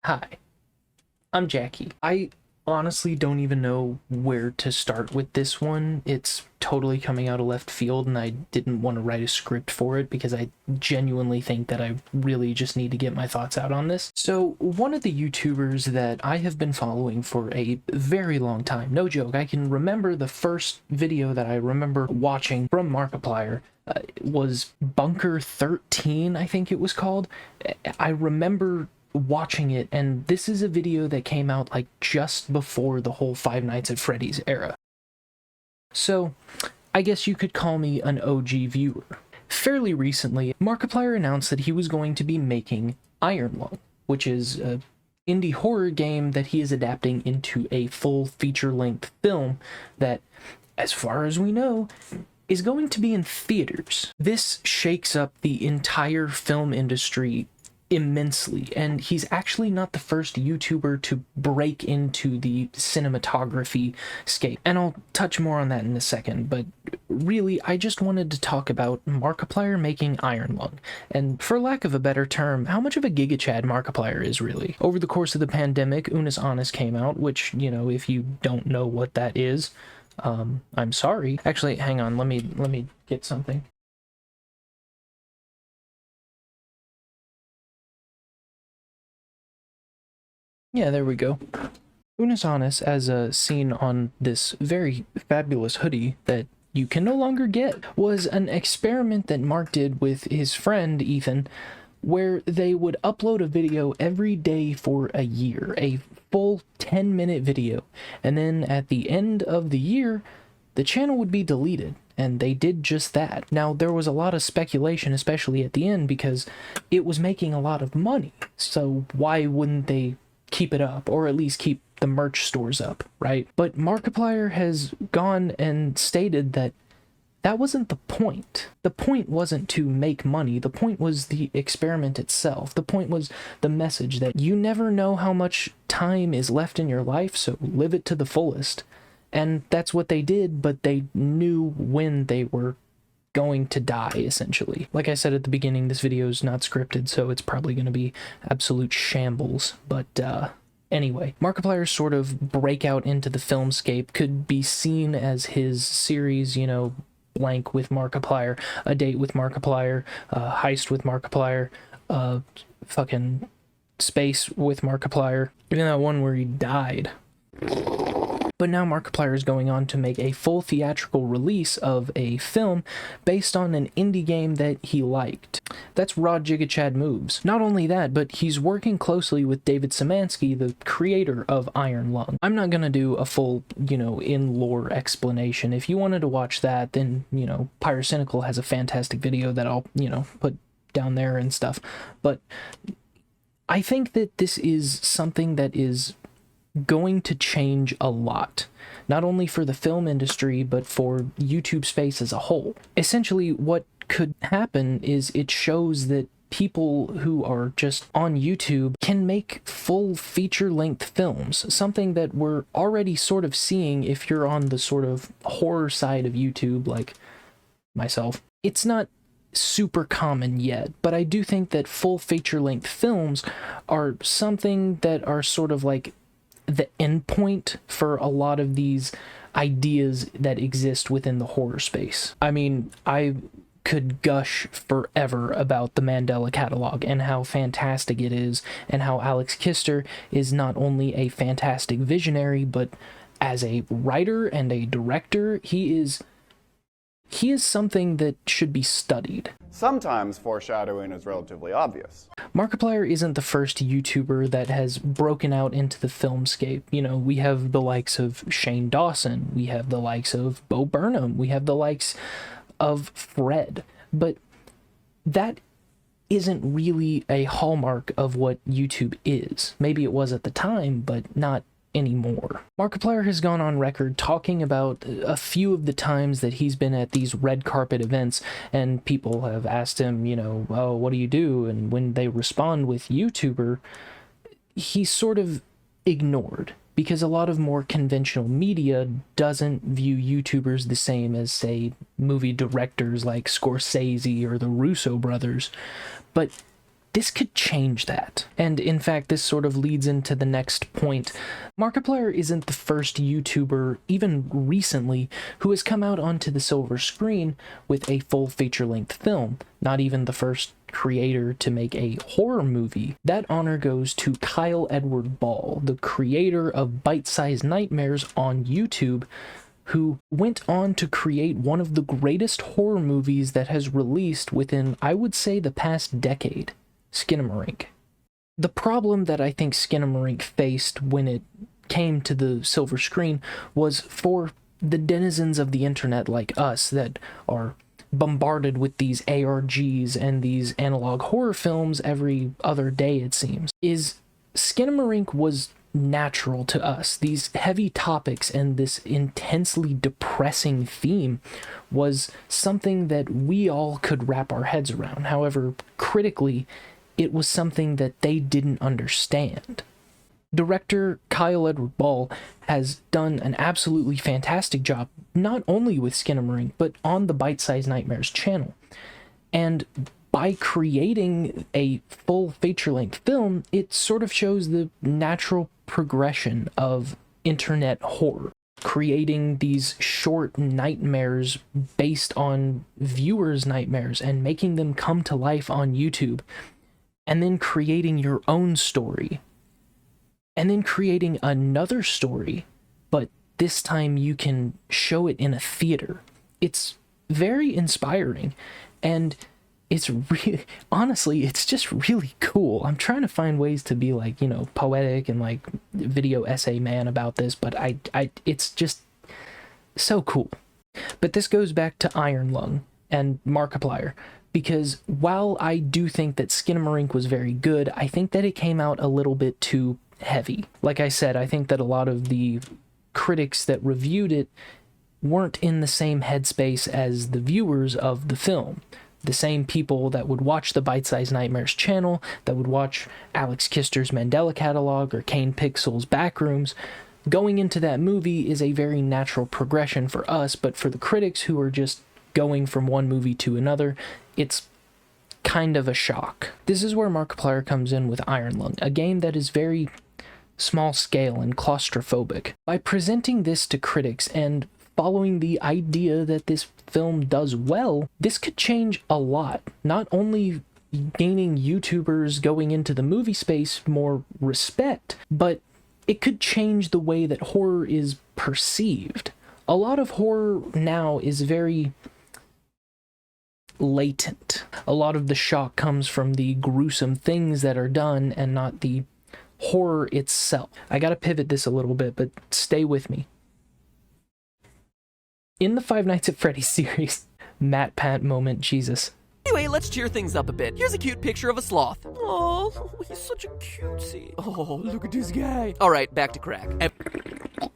Hi, I'm Jackie. I honestly don't even know where to start with this one. It's totally coming out of left field, and I didn't want to write a script for it because I genuinely think that I really just need to get my thoughts out on this. So, one of the YouTubers that I have been following for a very long time, no joke, I can remember the first video that I remember watching from Markiplier. Was Bunker 13, I think it was called. I remember watching it, and this is a video that came out like just before the whole Five Nights at Freddy's era. So, I guess you could call me an OG viewer. Fairly recently, Markiplier announced that he was going to be making Iron Lung, which is a indie horror game that he is adapting into a full feature-length film that, as far as we know, is going to be in theaters. This shakes up the entire film industry immensely, and he's actually not the first YouTuber to break into the cinematography scape, and I'll touch more on that in a second. But really, I just wanted to talk about Markiplier making Iron Lung, and for lack of a better term, how much of a Giga Chad Markiplier is really. Over the course of the pandemic, Unus Annus came out, which, you know, if you don't know what that is, I'm sorry. Actually, hang on, let me get something. Yeah, there we go. Unus Annus, as seen on this very fabulous hoodie that you can no longer get, was an experiment that Mark did with his friend Ethan, where they would upload a video every day for a year, a full 10-minute video, and then at the end of the year, the channel would be deleted. And they did just that. Now, there was a lot of speculation, especially at the end, because it was making a lot of money. So why wouldn't they keep it up, or at least keep the merch stores up, right? But Markiplier has gone and stated that that wasn't the point. The point wasn't to make money. The point was the experiment itself. The point was the message that you never know how much time is left in your life, so live it to the fullest. And that's what they did, but they knew when they were going to die, essentially. Like I said at the beginning, this video is not scripted, so it's probably going to be absolute shambles. But anyway, Markiplier's sort of breakout into the filmscape could be seen as his series, you know, blank with Markiplier, a date with Markiplier, heist with Markiplier, fucking space with Markiplier, even that one where he died. But now Markiplier is going on to make a full theatrical release of a film based on an indie game that he liked. That's raw Giga Chad moves. Not only that, but he's working closely with David Szymanski, the creator of Iron Lung. I'm not gonna do a full, you know, in-lore explanation. If you wanted to watch that, then, you know, Pyrocynical has a fantastic video that I'll, you know, put down there and stuff. But I think that this is something that is going to change a lot, not only for the film industry, but for YouTube space as a whole. Essentially, what could happen is it shows that people who are just on YouTube can make full feature-length films, something that we're already sort of seeing if you're on the sort of horror side of YouTube, like myself. It's not super common yet, but I do think that full feature-length films are something that are sort of like the endpoint for a lot of these ideas that exist within the horror space. I mean, I could gush forever about the Mandela Catalog and how fantastic it is, and how Alex Kister is not only a fantastic visionary, but as a writer and a director, he is something that should be studied. Sometimes foreshadowing is relatively obvious. Markiplier isn't the first YouTuber that has broken out into the filmscape. You know, we have the likes of Shane Dawson, we have the likes of Bo Burnham, we have the likes of Fred, but that isn't really a hallmark of what YouTube is. Maybe it was at the time, but not anymore. Markiplier has gone on record talking about a few of the times that he's been at these red carpet events, and people have asked him, you know, oh, what do you do? And when they respond with YouTuber, he's sort of ignored, because a lot of more conventional media doesn't view YouTubers the same as, say, movie directors like Scorsese or the Russo brothers. But this could change that. And in fact, this sort of leads into the next point. Markiplier isn't the first YouTuber, even recently, who has come out onto the silver screen with a full feature-length film. Not even the first creator to make a horror movie. That honor goes to Kyle Edward Ball, the creator of Bite-Sized Nightmares on YouTube, who went on to create one of the greatest horror movies that has released within, I would say, the past decade, Skinamarink. The problem that I think Skinamarink faced when it came to the silver screen was for the denizens of the internet like us that are bombarded with these ARGs and these analog horror films every other day, it seems, is Skinamarink was natural to us. These heavy topics and this intensely depressing theme was something that we all could wrap our heads around. However, critically, it was something that they didn't understand. Director Kyle Edward Ball has done an absolutely fantastic job, not only with Skinamarink, but on the Bite-Sized Nightmares channel. And by creating a full feature-length film, it sort of shows the natural progression of internet horror, creating these short nightmares based on viewers' nightmares and making them come to life on YouTube, and then creating your own story, and then creating another story, but this time you can show it in a theater. It's very inspiring, and it's really, honestly, it's just really cool. I'm trying to find ways to be like, you know, poetic and like video essay man about this, but it's just so cool. But this goes back to Iron Lung and Markiplier, because while I do think that Skinamarink was very good, I think that it came out a little bit too heavy. Like I said, I think that a lot of the critics that reviewed it weren't in the same headspace as the viewers of the film. The same people that would watch the Bite-Sized Nightmares channel, that would watch Alex Kister's Mandela Catalog or Kane Pixel's Backrooms. Going into that movie is a very natural progression for us, but for the critics who are just going from one movie to another, it's kind of a shock. This is where Markiplier comes in with Iron Lung, a game that is very small scale and claustrophobic. By presenting this to critics and following the idea that this film does well, this could change a lot. Not only gaining YouTubers going into the movie space more respect, but it could change the way that horror is perceived. A lot of horror now is very latent. A lot of the shock comes from the gruesome things that are done and not the horror itself. I gotta pivot this a little bit, but stay with me. In the Five Nights at Freddy's series, Matt Pat moment, Jesus. Anyway, let's cheer things up a bit. Here's a cute picture of a sloth. Oh, he's such a cutie. Oh, look at this guy. All right, back to crack.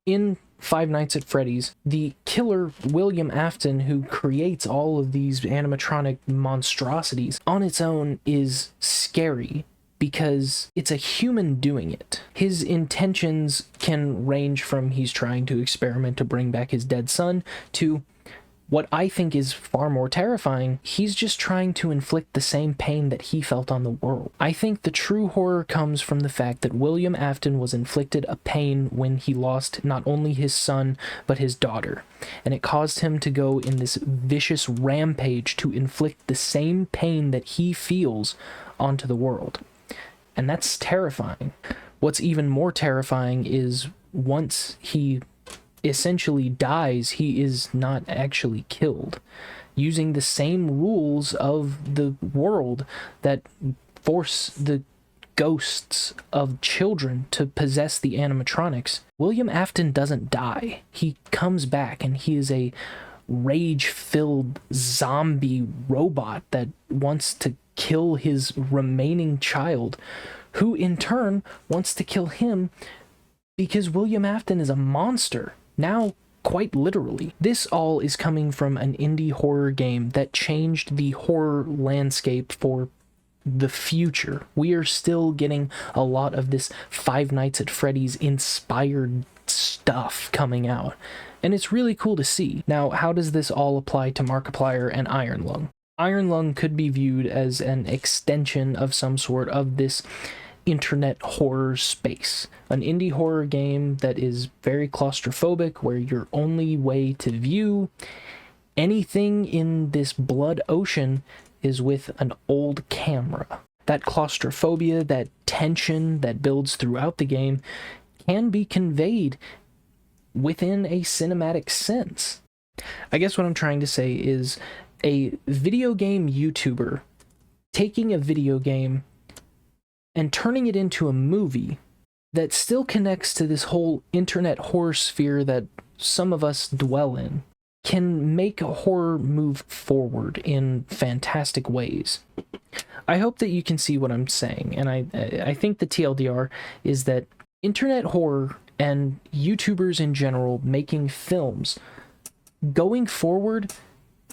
In Five Nights at Freddy's, the killer William Afton, who creates all of these animatronic monstrosities, on its own is scary because it's a human doing it. His intentions can range from he's trying to experiment to bring back his dead son to what I think is far more terrifying, he's just trying to inflict the same pain that he felt on the world. I think the true horror comes from the fact that William Afton was inflicted a pain when he lost not only his son, but his daughter. And it caused him to go in this vicious rampage to inflict the same pain that he feels onto the world. And that's terrifying. What's even more terrifying is once he essentially dies, he is not actually killed, using the same rules of the world that force the ghosts of children to possess the animatronics. William Afton doesn't die. He comes back and he is a rage-filled zombie robot that wants to kill his remaining child, who in turn wants to kill him because William Afton is a monster. Now, quite literally. This all is coming from an indie horror game that changed the horror landscape for the future. We are still getting a lot of this Five Nights at Freddy's inspired stuff coming out, and it's really cool to see. Now, how does this all apply to Markiplier and Iron Lung? Iron Lung could be viewed as an extension of some sort of this internet horror space. An indie horror game that is very claustrophobic, where your only way to view anything in this blood ocean is with an old camera. That claustrophobia, that tension that builds throughout the game can be conveyed within a cinematic sense. I guess what I'm trying to say is a video game YouTuber taking a video game and turning it into a movie that still connects to this whole internet horror sphere that some of us dwell in can make horror move forward in fantastic ways. I hope that you can see what I'm saying, and I think the TLDR is that internet horror and YouTubers in general making films going forward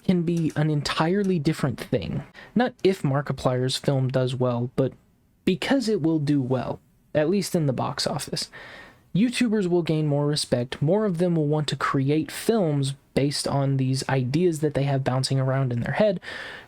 can be an entirely different thing. Not if Markiplier's film does well, but because it will do well, at least in the box office. YouTubers will gain more respect, more of them will want to create films based on these ideas that they have bouncing around in their head.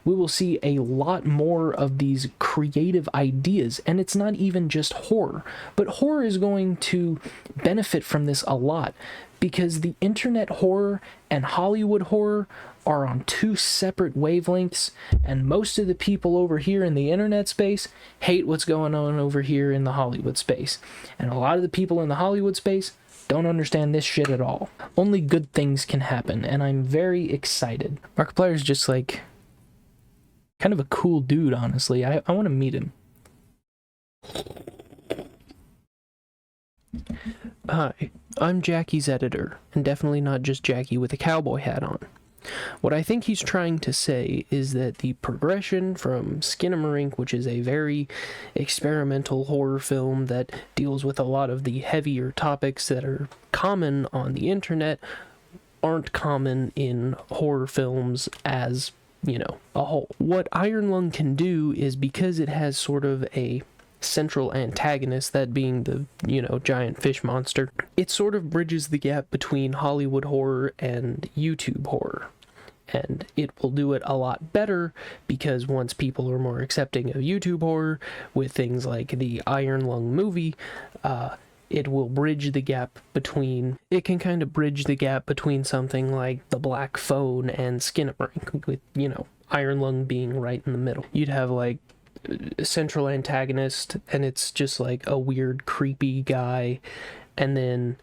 We will see a lot more of these creative ideas, and it's not even just horror, but horror is going to benefit from this a lot, because the internet horror and Hollywood horror are on two separate wavelengths, and most of the people over here in the internet space hate what's going on over here in the Hollywood space. And a lot of the people in the Hollywood space don't understand this shit at all. Only good things can happen, and I'm very excited. Markiplier's just like kind of a cool dude, honestly. I want to meet him. Hi, I'm Jackie's editor, and definitely not just Jackie with a cowboy hat on. What I think he's trying to say is that the progression from Skinamarink, which is a very experimental horror film that deals with a lot of the heavier topics that are common on the internet, aren't common in horror films as, you know, a whole. What Iron Lung can do is, because it has sort of a central antagonist, that being the, you know, giant fish monster, it sort of bridges the gap between Hollywood horror and YouTube horror. And it will do it a lot better, because once people are more accepting of YouTube horror with things like the Iron Lung movie, it will bridge the gap between, it can kind of bridge the gap between something like The Black Phone and Skinamarink, with, you know, Iron Lung being right in the middle. You'd have like a central antagonist, and it's just like a weird, creepy guy, and then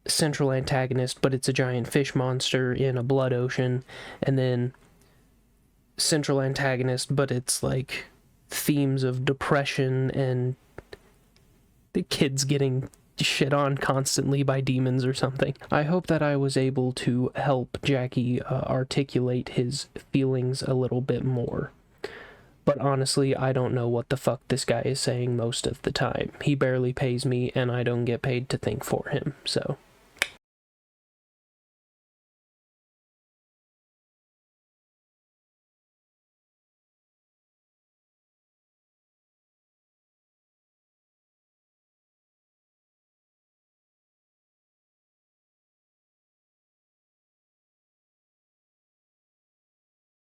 central antagonist, but it's a giant fish monster in a blood ocean, and then central antagonist, but it's like themes of depression and the kids getting shit on constantly by demons or something. I hope that I was able to help Jackie articulate his feelings a little bit more. But honestly, I don't know what the fuck this guy is saying most of the time. He barely pays me, and I don't get paid to think for him, so